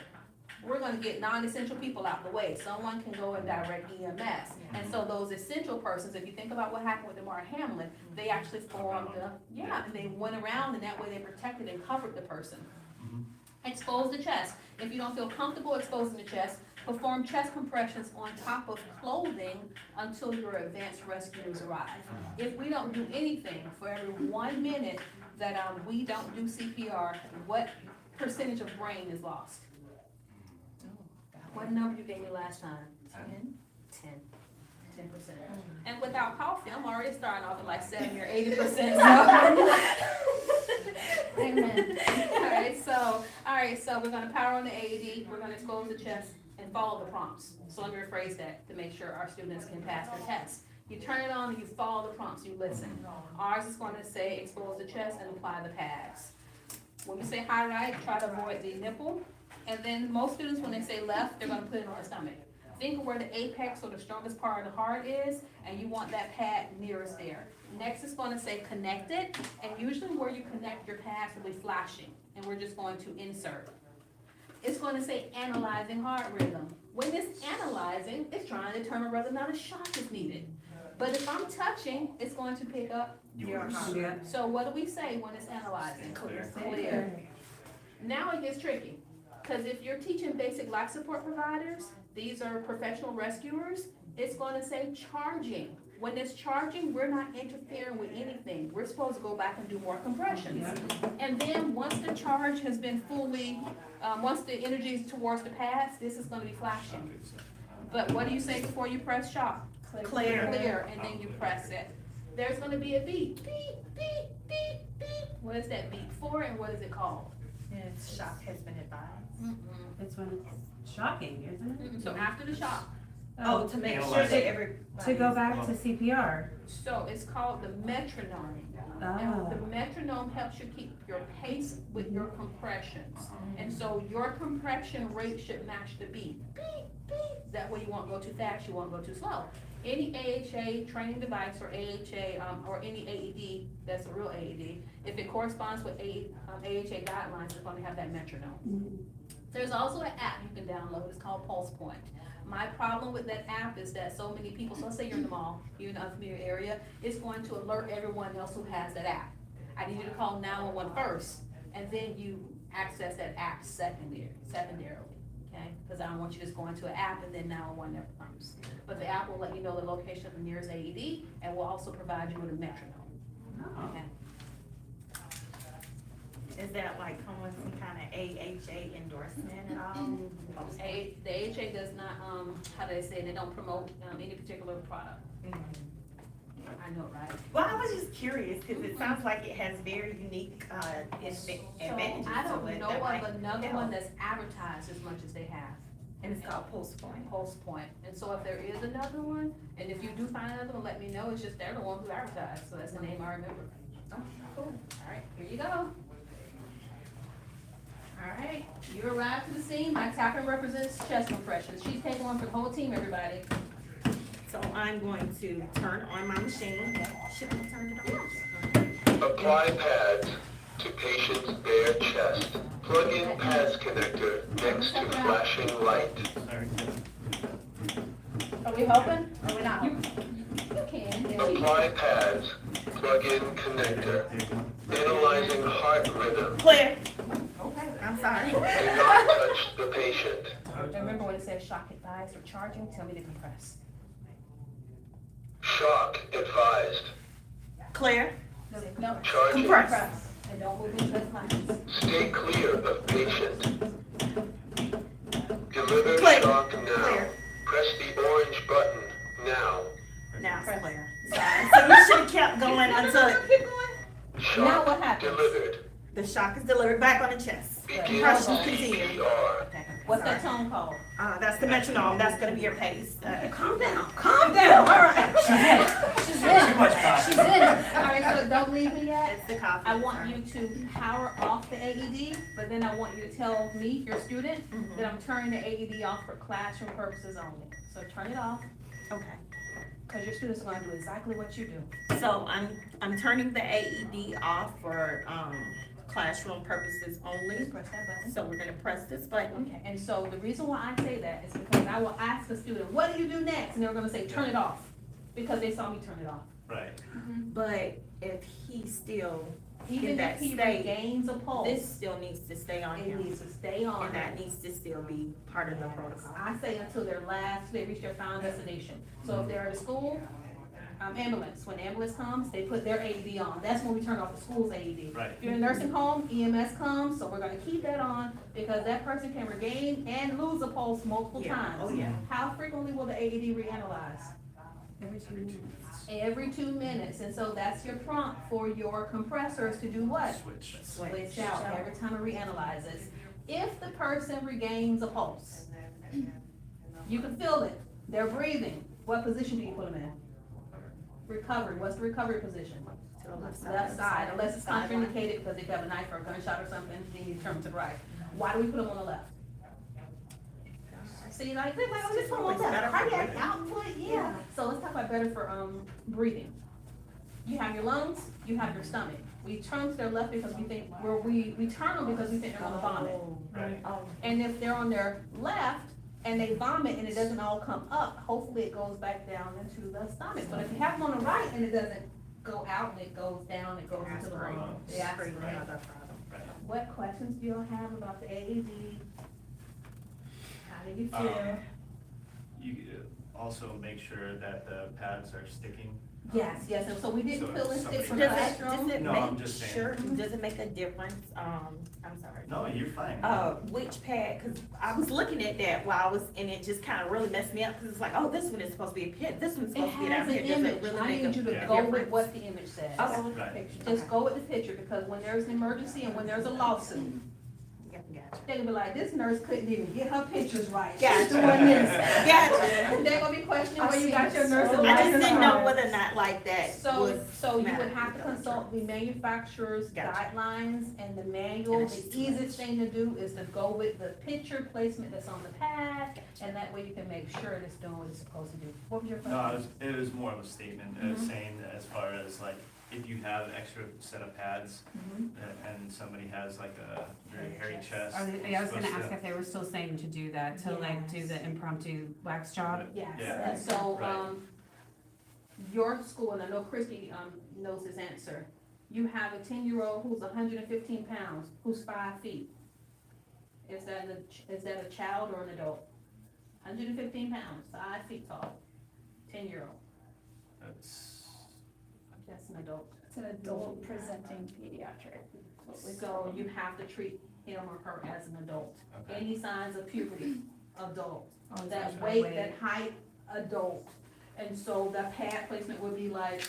We're gonna get non-essential people out the way. Someone can go and direct EMS. And so those essential persons, if you think about what happened with Damar Hamlin, they actually formed and they went around, and that way they protected and covered the person. Expose the chest. If you don't feel comfortable exposing the chest, perform chest compressions on top of clothing until your advanced rescuers arrive. If we don't do anything for every 1 minute that we don't do CPR, what percentage of brain is lost? What number you gave me last time? 10%. And without coffee, I'm already starting off at like 70 or 80%. Amen. All right, so we're gonna power on the AED, we're gonna expose the chest and follow the prompts. So let me rephrase that to make sure our students can pass the test. You turn it on and you follow the prompts, you listen. Ours is gonna say expose the chest and apply the pads. When we say high right, try to avoid the nipple. And then most students, when they say left, they're gonna put it on the stomach. Think of where the apex or the strongest part of the heart is, and you want that pad nearest there. Next is going to say connected, and usually where you connect your pads will be flashing, and we're just going to insert. it's gonna say analyzing heart rhythm. When it's analyzing, it's trying to determine whether or not a shock is needed. But if I'm touching, it's going to pick up your heart. Yeah. So what do we say when it's analyzing? Clear. Now it gets tricky, because if you're teaching basic life support providers, these are professional rescuers, it's gonna say charging. When it's charging, we're not interfering with anything. We're supposed to go back and do more compressions. And then, once the charge has been fully, once the energy is towards the pass, this is gonna be flashing. But what do you say before you press shock? Clear. Clear, and then you press it. There's gonna be a beep, beep, beep, beep, beep. What is that beep for, and what is it called? Yes, shock has been advised. It's when it's shocking, isn't it? So after the shock, Oh, to make sure Analyze that it. everybody. To go back to CPR. so it's called the metronome. Ah. And the metronome helps you keep your pace with your compressions. And so your compression rate should match the beat. Beep, beep. That way you won't go too fast, you won't go too slow. Any AHA training device or AHA, or any AED, that's a real AED, if it corresponds with AHA guidelines, it's gonna have that metronome. There's also an app you can download, it's called Pulse Point. My problem with that app is that so many people, so let's say you're in the mall, you're in an unfamiliar area, it's going to alert everyone else who has that app. I need you to call 911 first, and then you access that app secondarily, okay? Because I don't want you just going to an app and then 911 never comes. But the app will let you know the location of the nearest AED, and will also provide you with a metronome. Okay. Is that like come with some kind of AHA endorsement at all? The AHA does not, how do they say, they don't promote, any particular product. I know, right? Well, I was just curious, cause it sounds like it has very unique, advantages So to I don't it know that might of another help. one that's advertised as much as they have. And it's called Pulse Point. Pulse Point. And so if there is another one, and if you do find another one, let me know. It's just they're the one who advertised, so that's the name I remember. Oh, cool. All right, here you go. All right, you arrived to the scene. My tapper represents chest compressions. She's taking one for the whole team, everybody. So I'm going to turn on my machine. Should I turn it on? Apply pads to patient's bare chest. Plug in pads connector next to flashing light. Sorry. Are we hoping? Or are we not hoping? You can. There you go. Apply pads. Plug in connector. Analyzing heart rhythm. Clear. Okay. I'm sorry. Do not touch the patient. And remember when it says shock advised or charging, tell me to compress. Shock advised. Clear. No. Charging. Compress. And don't move into the lines. Stay clear of patient. Deliver Clear. shock now. Clear. Press the orange button now. Now it's Press. clear. Sorry. So we should have kept going until Keep going. Now Shock what happens? delivered. the shock is delivered back on the chest. Begin Compressions continue. CPR. What's that tone called? That's the metronome. That's gonna be your pace. Calm down. Calm down. All right. She's in. Too much coffee. She's in. All right, so don't leave me yet. It's the coffee. I want you to power off the AED, but then I want you to tell me, your student, that I'm turning the AED off for classroom purposes only. So turn it off, Okay. because your students are gonna do exactly what you do. So I'm turning the AED off for classroom purposes only. Just press that button. So we're gonna press this button. Okay, and so the reason why I say that is because I will ask a student, what do you do next? And they're gonna say, turn it off, because they saw me turn it off. Right. But if he's still, Even that if he state, regains a pulse, this still needs to stay on it him. needs to stay on. And that needs to still be part of the protocol. I say until they reach their final destination. So if they're at a school, ambulance, when ambulance comes, they put their AED on. That's when we turn off the school's AED. Right. If you're in a nursing home, EMS comes, so we're gonna keep that on because that person can regain and lose a pulse multiple Yeah. times. Oh, yeah. How frequently will the AED reanalyze? Every 2 minutes. Every 2 minutes, and so that's your prompt for your compressors to do what? Switch. Switch out every time it reanalyzes. If the person regains a pulse, you can feel it, they're breathing, what position do you put them in? Recovery, what's the recovery position? To the left Left side, unless it's contraindicated because if you have a knife or a gunshot or something, then you turn to the right. Why do we put them on the left? See, like, they're like, oh, just put them on the left, cardiac output, yeah. So let's talk about better for, breathing. You have your lungs, you have your stomach. We turn to their left because we think, we turn them because we think they're gonna vomit. Right. And if they're on their left and they vomit and it doesn't all come up, hopefully it goes back down into the stomach. But if you have them on the right and it doesn't go out and it goes down, it goes into the brain. Yeah. What questions do y'all have about the AED? How do you feel? You also make sure that the pads are sticking. Yes, yes, and so we didn't So fill in somebody- sticks from Does the it, classroom. does it No, I'm make, just saying. sure, does it make a difference, I'm sorry. No, you're fine. Which pad, cause I was looking at that while I was, and it just kinda really messed me up, cause it's like, oh, this one is supposed to be a pit, this one's It supposed to be has down an here, does it image, really I make need you a to Yeah. go with difference? what the image says. Okay. Right. Just go with the picture, because when there's an emergency and when there's a lawsuit, Gotcha. they're gonna be like, this nurse couldn't even get her pictures right. She's Gotcha. doing this. Gotcha. They're gonna be questioning where you got your nursing I just license didn't know from. whether or not like that So, would so you matter. would have to consult the manufacturer's Gotcha. guidelines and the manual. And The it's too easiest thing to do is to go with the picture placement that's on the pad, and that way you can make sure it's doing what it's supposed to do. What was your No, question? it was more of a statement, saying that as far as like, if you have extra set of pads, and somebody has like a very hairy chest. I was gonna supposed ask to- if they were still saying to do that, to like do the impromptu wax job. Yes, Yeah. and so, Right. your school, and I know Christy, knows this answer. You have a 10-year-old who's 115 pounds, who's 5 feet. Is that a child or an adult? 115 pounds, 5 feet tall, 10-year-old, That's, that's an adult. It's an adult presenting pediatric. So you have to treat him or her as an adult. okay. Any signs of puberty, adult. Oh, That that's weight, right. that height, adult. And so the pad placement would be like,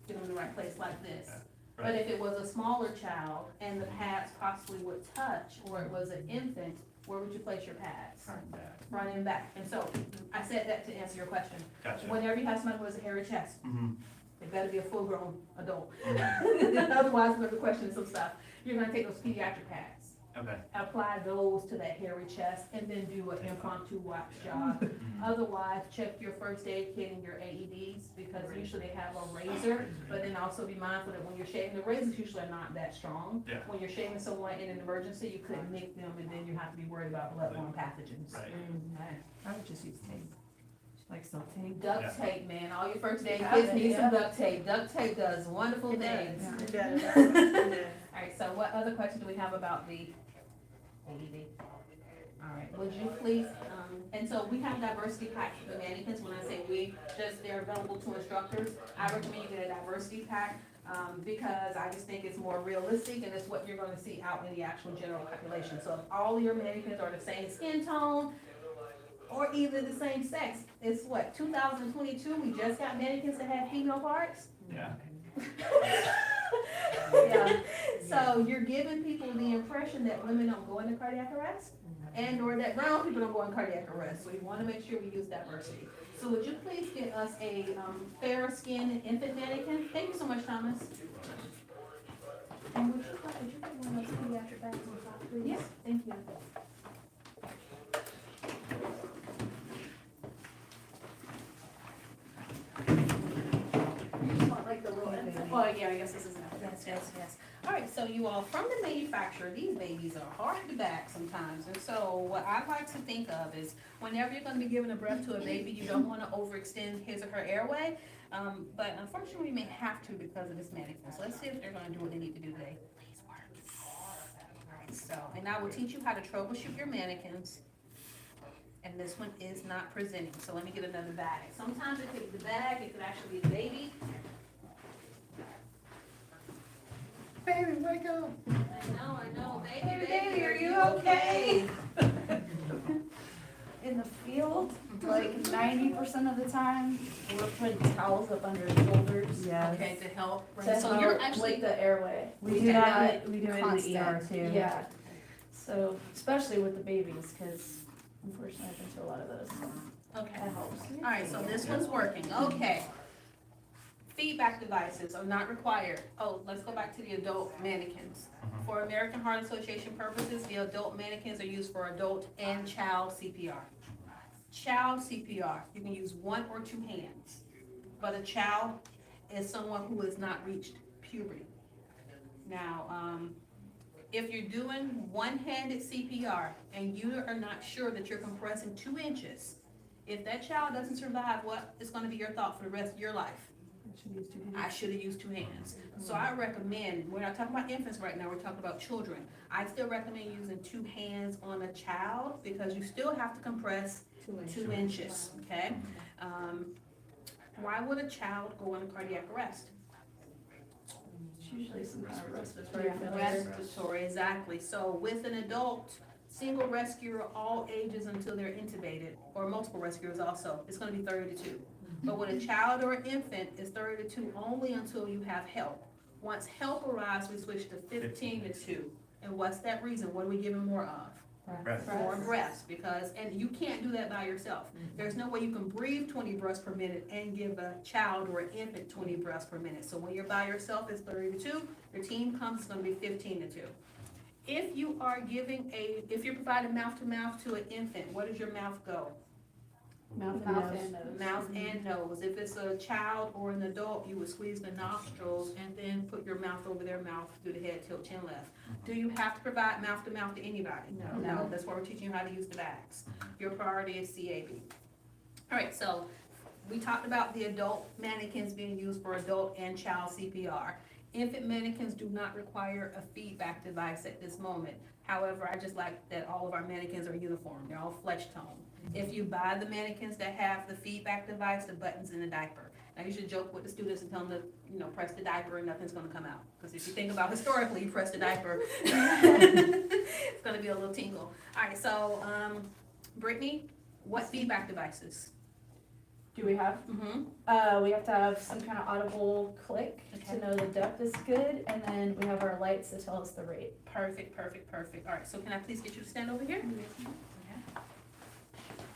get in the right place like this. But Right. if it was a smaller child and the pads possibly would touch, or it was an infant, where would you place your pads? Front and back. And so I said that to answer your question. Gotcha. Whenever you have somebody with a hairy chest, Mhm. it better be a full-grown adult. Mhm. Otherwise, we're gonna question some stuff. You're gonna take those pediatric pads, Okay. apply those to that hairy chest, and then do an impromptu wax job. Mhm. Otherwise, check your first aid kit and your AEDs, because usually they have a razor, but then also be mindful that when you're shaving, the razors usually are not that strong. Yeah. When you're shaving someone in an emergency, you could nick them, and then you have to be worried about bloodborne pathogens. Right. Okay. I would just use tape, like silk tape. Duct Yeah. tape, man, all your first aid Yeah, kids need some yeah. duct tape. Duct tape does wonderful things. It does. Alright, so what other questions do we have about the AED? Alright, would you please, and so we have diversity packs for the mannequins. When I say we, just they're available to instructors. I recommend you get a diversity pack, because I just think it's more realistic and it's what you're gonna see out in the actual general population. So if all your mannequins are the same skin tone, or even the same sex, it's what, 2022, we just got mannequins that have female parts? Yeah. Yeah, so you're giving people the impression that women don't go into cardiac arrest, and or that brown people don't go in cardiac arrest, so we wanna make sure we use diversity. So would you please get us a, fair skinned infant mannequin? Thank you so much, Thomas. And would you put one of those pediatric bags on top, please? Yes. Thank you. You just want like the little infant, well, yeah, I guess this is enough. Yes, yes, yes. All right, so you all, from the manufacturer, these babies are hard to back sometimes. And so what I like to think of is whenever you're gonna be giving a breath to a baby, you don't wanna overextend his or her airway. But unfortunately, we may have to because of this mannequin. So let's see if they're gonna do what they need to do today. Please work. All right, so, and I will teach you how to troubleshoot your mannequins. And this one is not presenting, so let me get another bag. Sometimes it could be the bag, it could actually be the baby. Baby, wake up. I know, baby, are you okay? In the field, like 90% of the time, we're putting towels up under his shoulders. Yes. Okay, to help. To So you're help actually, with the airway. We do Okay. that, we do it in the Constant. ER too. Yeah, so especially with the babies, because unfortunately I've been to a lot of those, so okay. that helps. All right, so this one's working, okay. Feedback devices are not required. Oh, let's go back to the adult mannequins. For American Heart Association purposes, the adult mannequins are used for adult and child CPR. Child CPR, you can use 1 or 2 hands, but a child is someone who has not reached puberty. Now, if you're doing one-handed CPR and you are not sure that you're compressing 2 inches, if that child doesn't survive, what is gonna be your thought for the rest of your life? I should have used 2 hands. So I recommend, we're not talking about infants right now, we're talking about children. I still recommend using 2 hands on a child because you still have to compress 2 inches, okay? Why would a child go into cardiac arrest? It's usually some kind of respiratory Yeah. failure. Respiratory, exactly. So with an adult, single rescuer, all ages until they're intubated, or multiple rescuers also, it's gonna be 30 to 2. But with a child or an infant, it's 30 to 2 only until you have help. Once help arrives, we switch to 15 to 2. And what's that reason? What are we giving more of? Breath. More breaths, because, and you can't do that by yourself. There's no way you can breathe 20 breaths per minute and give a child or an infant 20 breaths per minute. So when you're by yourself, it's 30 to 2. Your team comes, it's gonna be 15 to 2. If you are if you're providing mouth to mouth to an infant, where does your mouth go? Mouth Mouth and and nose. nose. Mouth and nose. If it's a child or an adult, you would squeeze the nostrils and then put your mouth over their mouth, do the head tilt, chin left. Do you have to provide mouth to mouth to anybody? No, that's why we're teaching you how to use the bags. Your priority is CAB. All right, so we talked about the adult Manikins being used for adult and child CPR. Infant Manikins do not require a feedback device at this moment. However, I just like that all of our Manikins are uniform, they're all flesh tone. If you buy the Manikins that have the feedback device, the button's in the diaper. Now you should joke with the students and tell them to, press the diaper and nothing's gonna come out. Because if you think about historically, you press the diaper, it's gonna be a little tingle. All right, so, Brittany, what feedback devices? Do we have? Mm-hmm. We have to have some kind of audible click Okay. to know the depth is good, and then we have our lights that tell us the rate. Perfect. All right, so can I please get you to stand over here?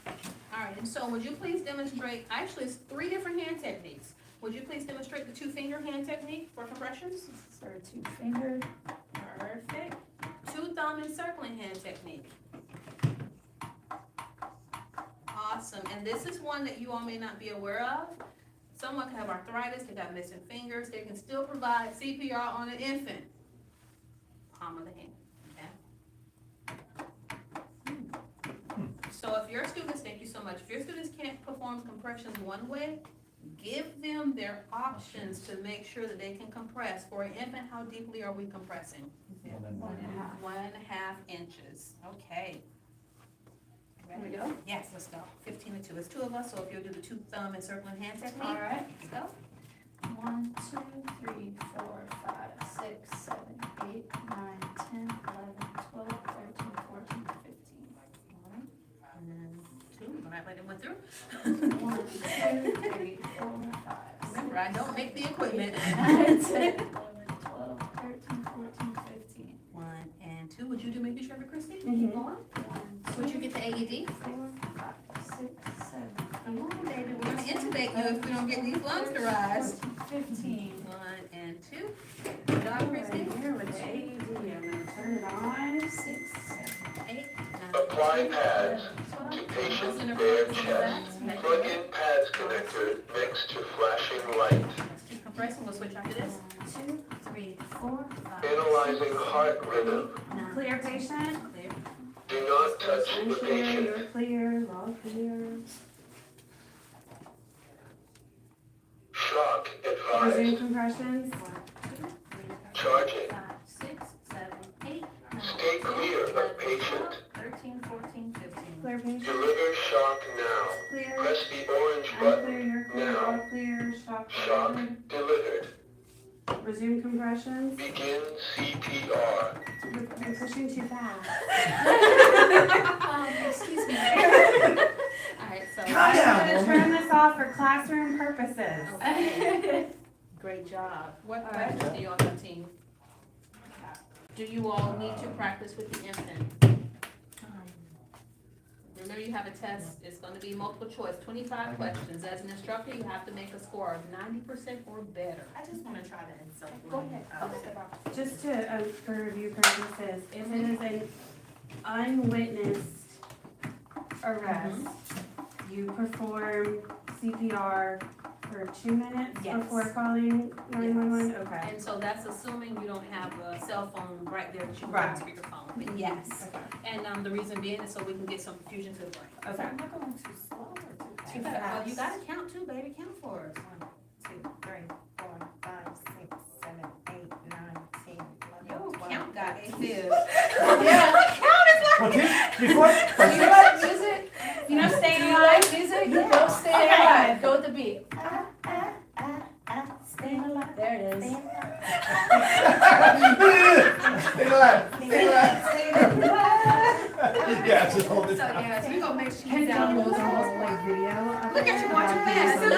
All right, and so would you please demonstrate, actually, it's 3 different hand techniques. Would you please demonstrate the 2-finger hand technique for compressions? So 2-finger. Perfect. 2-thumb encircling hand technique. Awesome, and this is one that you all may not be aware of. Someone can have arthritis, they got missing fingers, they can still provide CPR on an infant. Palm of the hand, okay? So if your students, thank you so much, if your students can't perform compressions one way, give them their options to make sure that they can compress. For an infant, how deeply are we compressing? 1.5. 1.5 inches, okay. Can we go? Yes, let's go. 15 to 2. It's 2 of us, so if you'll do the 2-thumb encircling hand technique. All right. Let's go. 1, 2, 3, 4, 5, 6, 7, 8, 9, 10, 11, 12, 13, 14, 15. And then 2, we're not letting it went through. 1, 2, 3, 4, 5. Remember, I don't make the equipment. 9, 10, 11, 12, 13, 14, 15. 1 and 2. Would you do maybe Trevor Christie? Mhm. Keep going. Would you get the AED? 4, 5, 6, 7, Come on, baby. We're gonna intubate you if we don't get these lungs to rise. 15. 1 and 2. Good job, Christie. Here with the AED, I'm gonna turn it on. 6, 7, 8, 9, Apply pads 12. to patient's in the bare front, in the chest. back. Plug in pads connector next to flashing light. Let's keep compressing. We'll switch after this. 2, 3, 4, 5. Analyzing heart rhythm. Clear patient. Clear. Do not touch I'm the clear, patient. you're clear, all clear. Shock Resume advised. compressions. 'Charging. 5, 6, 7, 8, 9, Stay 10, clear of 11, patient. 13, 14, 15. Clear patient. Deliver shock now. Clear. Press the orange I'm button. clear, you're clear, Now. all clear, shock Shock delivered. delivered. Resume compressions. Begin CPR. You're pushing too fast. Excuse me. Alright, so. I'm gonna turn this off for classroom purposes. Okay. Great job. What questions do you all have, team? Do you all need to practice with the infant? Remember, you have a test, it's gonna be multiple choice, 25 questions. As an instructor, you have to make a score of 90% or better. I just wanna try to insult. Go ahead. Just to, for review purposes, if it is an unwitnessed arrest, you perform CPR for 2 minutes Yes. before calling 911? Okay. And so that's assuming you don't have a cell phone right there that you can Right. put on speakerphone, but yes. And, the reason being is so we can get some perfusion to the brain. Okay. Am I going too slow or too fast? Too bad. Well, you gotta count too, baby, count for us. 1, 2, 3, 4, 5, 6, 7, 8, 9, 10, 11, Yo, 12. count got it. Before, You like music? You know, staying Do you alive. like music? Yeah. Go stay Okay. alive. Go with the beat. Stay alive. There it is. Stay alive, stay alive. Yeah, just hold it So, down. yes, we gonna make sure Can you you download download some some like video? Look at you watching fast. No. No.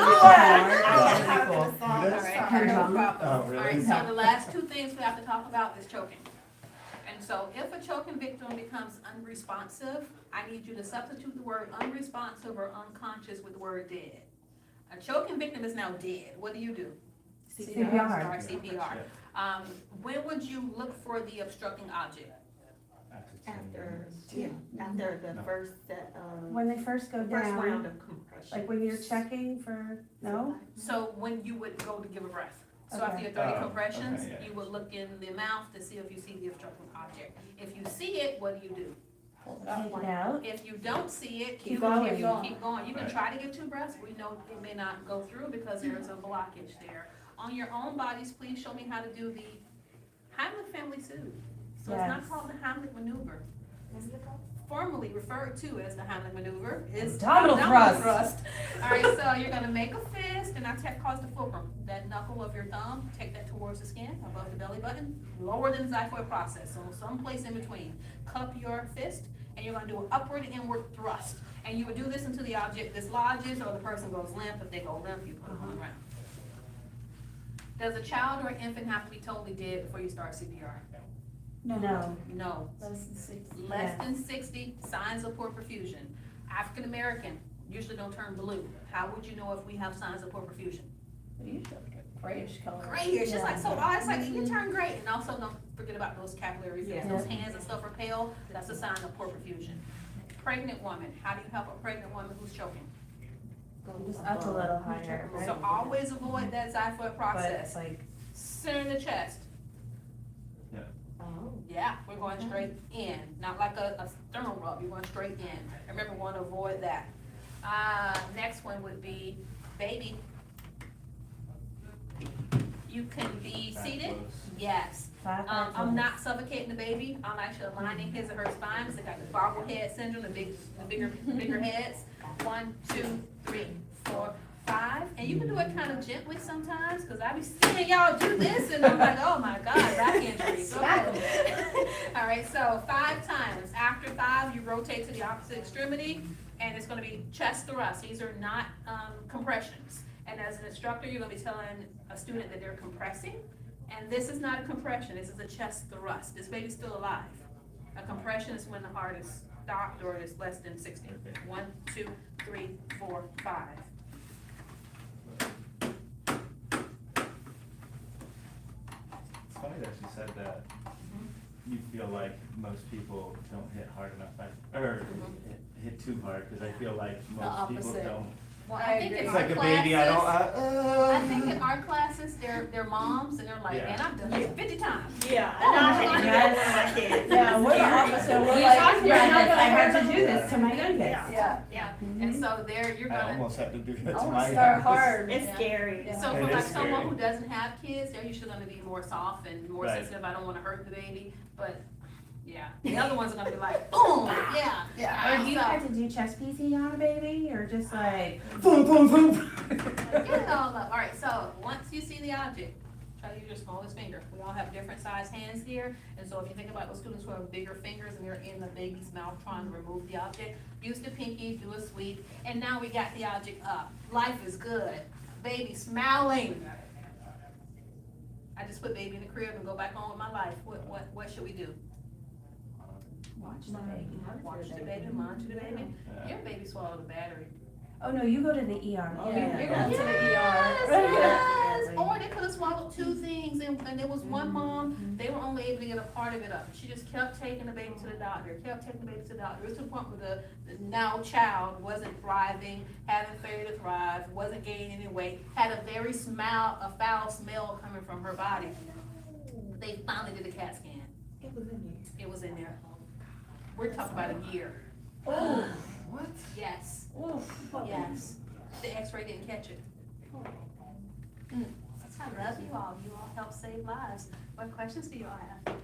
All All right, Her no drum? problem. Oh, All really? right, so the last two things we have to talk about is choking. And so if a choking victim becomes unresponsive, I need you to substitute the word unresponsive or unconscious with the word dead. A choking victim is now dead. What do you do? CPR. Start CPR. When would you look for the obstructing object? After, yeah, after the No. first set of, When they first go first round down, of compression. like when you're checking for, no? So when you would go to give a breath. So after your 30 Oh, compressions, okay, yeah. you would look in the mouth to see if you see the obstructing object. If you see it, what do you do? Take it out. If you don't see it, Keep you going. keep going. You can Right. try to get 2 breaths. We know it may not go through because there is a blockage there. On your own bodies, please show me how to do the Heimlich family soothe. So it's not Yes. called the Heimlich Maneuver. Formerly referred to as the Heimlich Maneuver is Abdominal thrust. All right, so you're gonna make a fist, and that's calls the fulcrum. That knuckle of your thumb, take that towards the skin, above the belly button, lower than the xiphoid process, so someplace in between. Cup your fist, and you're gonna do an upward and inward thrust. And you would do this until the object dislodges or the person goes limp. If they go limp, you put them on the ground. Does a child or infant have to be totally dead before you start CPR? No. No. Less than 60. Less than 60, signs of poor perfusion. African American usually don't turn blue. How would you know if we have signs of poor perfusion? Grayish color. Grayish, it's like, so, it's like, you turn gray. And also don't forget about those capillaries, Yeah. those hands and stuff are pale, that's a sign of poor perfusion. Pregnant woman, how do you help a pregnant woman who's choking? Just up a little higher, right? So always avoid that xiphoid But process. it's like, Center the chest. Oh. Yeah, we're going straight in, not like a sternal rub, you're going straight in. Remember, we want to avoid that. Next one would be baby. You can be seated, yes. I'm not suffocating the baby, I'm actually aligning his or her spine, because they got the bobblehead syndrome, the bigger heads. 1, 2, 3, 4, 5, and you can do it kind of gently sometimes, because I be seeing y'all do this, and I'm like, oh my God, back injury. All right, so 5 times. After 5, you rotate to the opposite extremity, and it's gonna be chest thrust. These are not compressions. And as an instructor, you're gonna be telling a student that they're compressing, and this is not a compression, this is a chest thrust. This baby's still alive. A compression is when the heart is stopped or is less than 60. 1, 2, 3, 4, 5. It's funny that you said that you feel like most people don't hit hard enough, or hit too hard, because I feel like most people opposite. don't. Well, I think in It's our like a baby, I don't, I think in our classes, they're moms, and they're like, Yeah. man, I've done this 50 times. Yeah, Oh, and I had to do that yes. with my kids. Yeah, we're the opposite. We're we like, talked you're about not this, gonna I had hurt to do this to my youngest. Yeah. Yeah, and so there, you're I gonna, almost have to do that I to want my to start house. hard. It's Yeah. scary. Yeah. so It for like is someone scary. who doesn't have kids, they're usually gonna be more soft and more Right. sensitive, I don't wanna hurt the baby, but, yeah. The other ones are gonna be like, boom, yeah. Or do you So- have to do chest PC on a baby, or just like, boom, boom, boom? Get it all up. All right, so once you see the object, try to use your smallest finger. We all have different size hands here, and so if you think about those students who have bigger fingers and they're in the baby's mouth trying to remove the object, use the pinky, do a sweep, and now we got the object up. Life is good. Baby smiling. I just put baby in the crib and go back on with my life. What should we do? Watch the baby. Watch the baby, monitor the baby. Yeah. Your baby swallowed a battery. Oh, no, you go to the ER. Oh, Yeah. you're going to the ER. Yes, yes. Or they could have swallowed 2 things and there was one mom, they were only able to get a part of it up. She just kept taking the baby to the doctor, kept taking the baby to the doctor. It was to the point where the now child wasn't thriving, having failure to thrive, wasn't gaining any weight, had a foul smell coming from her body. They finally did a CAT scan. It was in there. It was in there. We're talking about a year. Oh, What? Yes, oh. yes. The x-ray didn't catch it. I love you all. You all help save lives. What questions do you all have?